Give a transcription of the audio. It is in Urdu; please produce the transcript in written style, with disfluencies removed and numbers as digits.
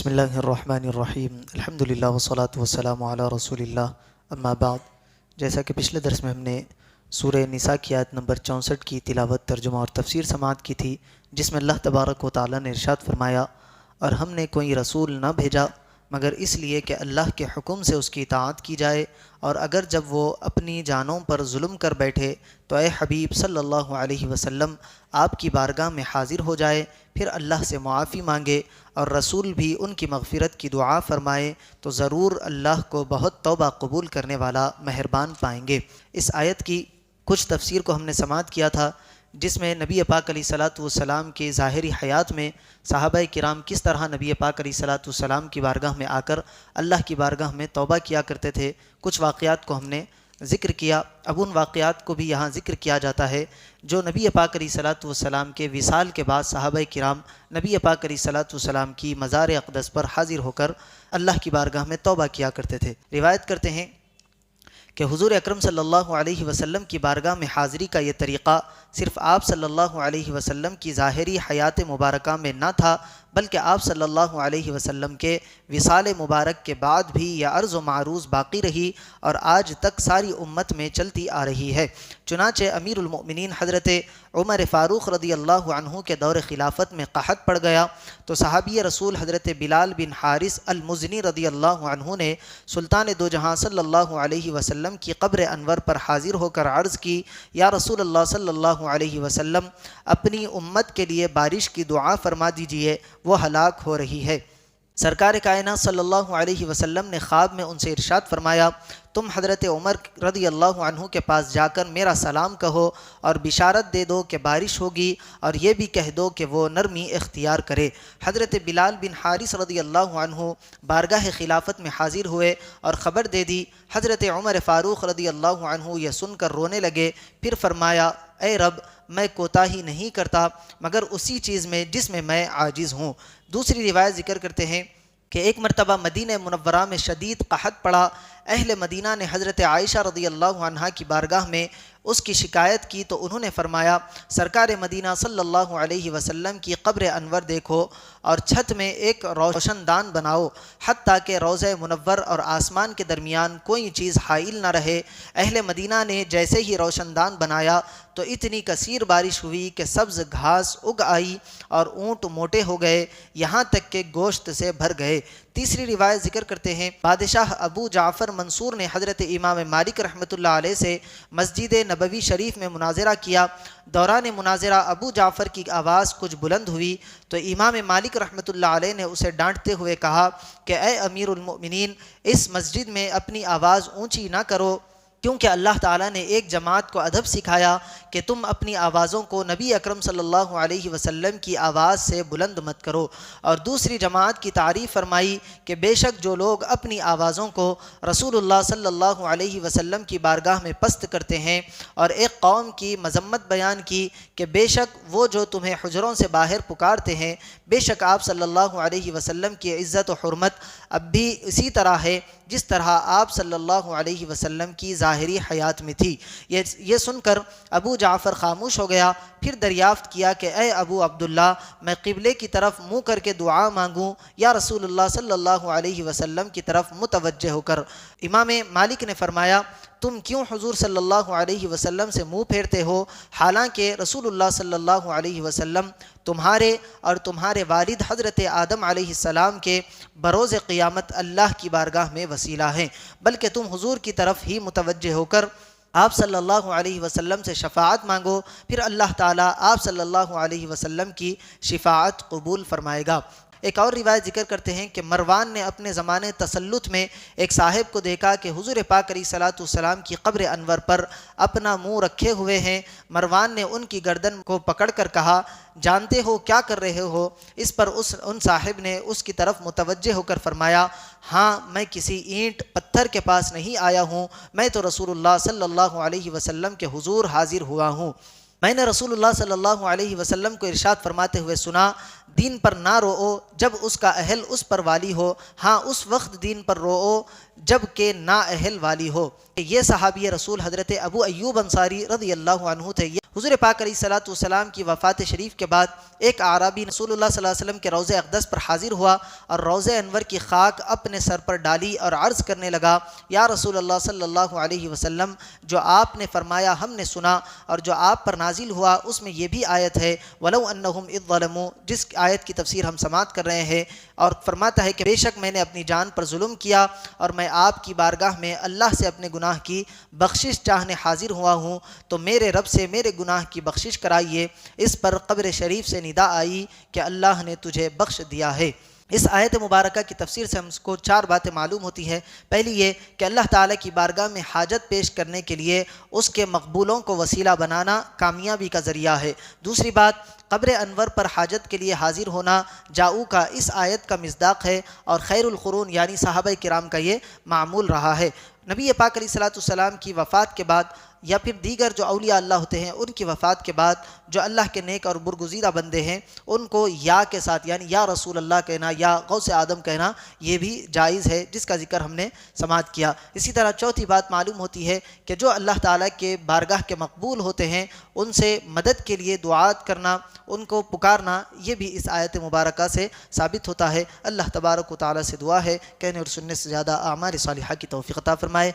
بسم اللہ الرحمن الرحیم الحمدللہ والصلاة والسلام علی رسول اللہ اما بعد۔ جیسا کہ پچھلے درس میں ہم نے سورہ نساء کی آیت نمبر 64 کی تلاوت، ترجمہ اور تفسیر سماعت کی تھی، جس میں اللہ تبارک و تعالیٰ نے ارشاد فرمایا، اور ہم نے کوئی رسول نہ بھیجا مگر اس لیے کہ اللہ کے حکم سے اس کی اطاعت کی جائے، اور اگر جب وہ اپنی جانوں پر ظلم کر بیٹھے تو اے حبیب صلی اللہ علیہ وسلم آپ کی بارگاہ میں حاضر ہو جائے، پھر اللہ سے معافی مانگے اور رسول بھی ان کی مغفرت کی دعا فرمائے تو ضرور اللہ کو بہت توبہ قبول کرنے والا مہربان پائیں گے۔ اس آیت کی کچھ تفسیر کو ہم نے سماعت کیا تھا، جس میں نبی پاک علیہ الصلاۃ والسلام کی ظاہری حیات میں صحابہ کرام کس طرح نبی پاک علیہ الصلاۃ والسلام کی بارگاہ میں آ کر اللہ کی بارگاہ میں توبہ کیا کرتے تھے۔ کچھ واقعات کو ہم نے ذکر کیا، اب ان واقعات کو بھی یہاں ذکر کیا جاتا ہے جو نبی پاک علیہ الصلاۃ والسلام کے وصال کے بعد صحابہ کرام نبی پاک علیہ الصلاۃ والسلام کی مزار اقدس پر حاضر ہو کر اللہ کی بارگاہ میں توبہ کیا کرتے تھے۔ روایت کرتے ہیں کہ حضور اکرم صلی اللہ علیہ وسلم کی بارگاہ میں حاضری کا یہ طریقہ صرف آپ صلی اللہ علیہ وسلم کی ظاہری حیات مبارکہ میں نہ تھا، بلکہ آپ صلی اللہ علیہ وسلم کے وصال مبارک کے بعد بھی یہ عرض و معروض باقی رہی اور آج تک ساری امت میں چلتی آ رہی ہے۔ چنانچہ امیر المؤمنین حضرت عمر فاروق رضی اللہ عنہ کے دور خلافت میں قحط پڑ گیا تو صحابی رسول حضرت بلال بن حارث المزنی رضی اللہ عنہ نے سلطان دو جہاں صلی اللہ علیہ وسلم کی قبر انور پر حاضر ہو کر عرض کی، یا رسول اللہ صلی اللہ علیہ وسلم اپنی امت کے لیے بارش کی دعا فرما دیجئے، وہ ہلاک ہو رہی ہے۔ سرکار کائنات صلی اللہ علیہ وسلم نے خواب میں ان سے ارشاد فرمایا، تم حضرت عمر رضی اللہ عنہ کے پاس جا کر میرا سلام کہو اور بشارت دے دو کہ بارش ہوگی، اور یہ بھی کہہ دو کہ وہ نرمی اختیار کرے۔ حضرت بلال بن حارث رضی اللہ عنہ بارگاہ خلافت میں حاضر ہوئے اور خبر دے دی۔ حضرت عمر فاروق رضی اللہ عنہ یہ سن کر رونے لگے، پھر فرمایا، اے رب، میں کوتاہی نہیں کرتا مگر اسی چیز میں جس میں میں عاجز ہوں۔ دوسری روایت ذکر کرتے ہیں کہ ایک مرتبہ مدینہ منورہ میں شدید قحط پڑا۔ اہل مدینہ نے حضرت عائشہ رضی اللہ عنہا کی بارگاہ میں اس کی شکایت کی تو انہوں نے فرمایا، سرکار مدینہ صلی اللہ علیہ وسلم کی قبر انور دیکھو اور چھت میں ایک روشن دان بناؤ حتیٰ کہ روضہ منور اور آسمان کے درمیان کوئی چیز حائل نہ رہے۔ اہل مدینہ نے جیسے ہی روشن دان بنایا تو اتنی کثیر بارش ہوئی کہ سبز گھاس اگ آئی اور اونٹ موٹے ہو گئے، یہاں تک کہ گوشت سے بھر گئے۔ تیسری روایت ذکر کرتے ہیں، بادشاہ ابو جعفر منصور نے حضرت امام مالک رحمۃ اللہ علیہ سے مسجد نبوی شریف میں مناظرہ کیا۔ دوران مناظرہ ابو جعفر کی آواز کچھ بلند ہوئی تو امام مالک رحمۃ اللہ علیہ نے اسے ڈانٹتے ہوئے کہا کہ اے امیر المؤمنین، اس مسجد میں اپنی آواز اونچی نہ کرو، کیونکہ اللہ تعالیٰ نے ایک جماعت کو ادب سکھایا کہ تم اپنی آوازوں کو نبی اکرم صلی اللہ علیہ وسلم کی آواز سے بلند مت کرو، اور دوسری جماعت کی تعریف فرمائی کہ بے شک جو لوگ اپنی آوازوں کو رسول اللہ صلی اللہ علیہ وسلم کی بارگاہ میں پست کرتے ہیں، اور ایک قوم کی مذمت بیان کی کہ بے شک وہ جو تمہیں حجروں سے باہر پکارتے ہیں، بے شک آپ صلی اللہ علیہ وسلم کی عزت و حرمت اب بھی اسی طرح ہے جس طرح آپ صلی اللہ علیہ وسلم کی ظاہری حیات میں تھی۔ یہ سن کر ابو جعفر خاموش ہو گیا، پھر دریافت کیا کہ اے ابو عبداللہ، میں قبلے کی طرف منہ کر کے دعا مانگوں یا رسول اللہ صلی اللہ علیہ وسلم کی طرف متوجہ ہو کر؟ امام مالک نے فرمایا، تم کیوں حضور صلی اللہ علیہ وسلم سے منہ پھیرتے ہو، حالانکہ رسول اللہ صلی اللہ علیہ وسلم تمہارے اور تمہارے والد حضرت آدم علیہ السلام کے بروز قیامت اللہ کی بارگاہ میں وسیلہ ہیں، بلکہ تم حضور کی طرف ہی متوجہ ہو کر آپ صلی اللہ علیہ وسلم سے شفاعت مانگو، پھر اللہ تعالیٰ آپ صلی اللہ علیہ وسلم کی شفاعت قبول فرمائے گا۔ ایک اور روایت ذکر کرتے ہیں کہ مروان نے اپنے زمانے تسلط میں ایک صاحب کو دیکھا کہ حضور پاک علیہ صلاۃ والسلام کی قبر انور پر اپنا منہ رکھے ہوئے ہیں۔ مروان نے ان کی گردن کو پکڑ کر کہا، جانتے ہو کیا کر رہے ہو؟ اس پر ان صاحب نے اس کی طرف متوجہ ہو کر فرمایا، ہاں، میں کسی اینٹ پتھر کے پاس نہیں آیا ہوں، میں تو رسول اللہ صلی اللہ علیہ وسلم کے حضور حاضر ہوا ہوں۔ میں نے رسول اللہ صلی اللہ علیہ وسلم کو ارشاد فرماتے ہوئے سنا، دین پر نہ روؤ جب اس کا اہل اس پر والی ہو، ہاں اس وقت دین پر روؤ جب کہ نا اہل والی ہو۔ یہ صحابی رسول حضرت ابو ایوب انصاری رضی اللہ عنہ تھے۔ حضور پاک علیہ الصلوۃ والسلام کی وفات شریف کے بعد ایک اعرابی رسول اللہ صلی اللہ علیہ وسلم کے روضہ اقدس پر حاضر ہوا اور روضہ انور کی خاک اپنے سر پر ڈالی اور عرض کرنے لگا، یا رسول اللہ صلی اللہ علیہ وسلم، جو آپ نے فرمایا ہم نے سنا، اور جو آپ پر نازل ہوا اس میں یہ بھی آیت ہے وَلَوْ أَنَّهُمْ إِذْ ظَلَمُوا، جس آیت کی تفسیر ہم سماعت کر رہے ہیں، اور فرماتا ہے کہ بے شک میں نے اپنی جان پر ظلم کیا اور میں آپ کی بارگاہ میں اللہ سے اپنے گناہ کی بخشش چاہنے حاضر ہوا ہوں، تو میرے رب سے میرے گناہ کی بخشش کرائیے۔ اس پر قبر شریف سے ندا آئی کہ اللہ نے تجھے بخش دیا ہے۔ اس آیت مبارکہ کی تفسیر سے ہم کو 4 باتیں معلوم ہوتی ہیں۔ پہلی یہ کہ اللہ تعالیٰ کی بارگاہ میں حاجت پیش کرنے کے لیے اس کے مقبولوں کو وسیلہ بنانا کامیابی کا ذریعہ ہے۔ دوسری بات، قبر انور پر حاجت کے لیے حاضر ہونا جاؤ کا اس آیت کا مصداق ہے، اور خیر القرون یعنی صحابہ کرام کا یہ معمول رہا ہے۔ نبی پاک علیہ الصلوۃ والسلام کی وفات کے بعد یا پھر دیگر جو اولیاء اللہ ہوتے ہیں ان کی وفات کے بعد جو اللہ کے نیک اور برگزیدہ بندے ہیں ان کو یا کے ساتھ یعنی یا رسول اللہ کہنا یا غوث آدم کہنا یہ بھی جائز ہے، جس کا ذکر ہم نے سماعت کیا۔ اسی طرح چوتھی بات معلوم ہوتی ہے کہ جو اللہ تعالیٰ کے بارگاہ کے مقبول ہوتے ہیں ان سے مدد کے لیے دعات کرنا، ان کو پکارنا، یہ بھی اس آیت مبارکہ سے ثابت ہوتا ہے۔ اللہ تبارک و تعالیٰ سے دعا ہے کہنے اور سننے سے زیادہ اعمال صالحہ کی توفیق عطا فرمائے۔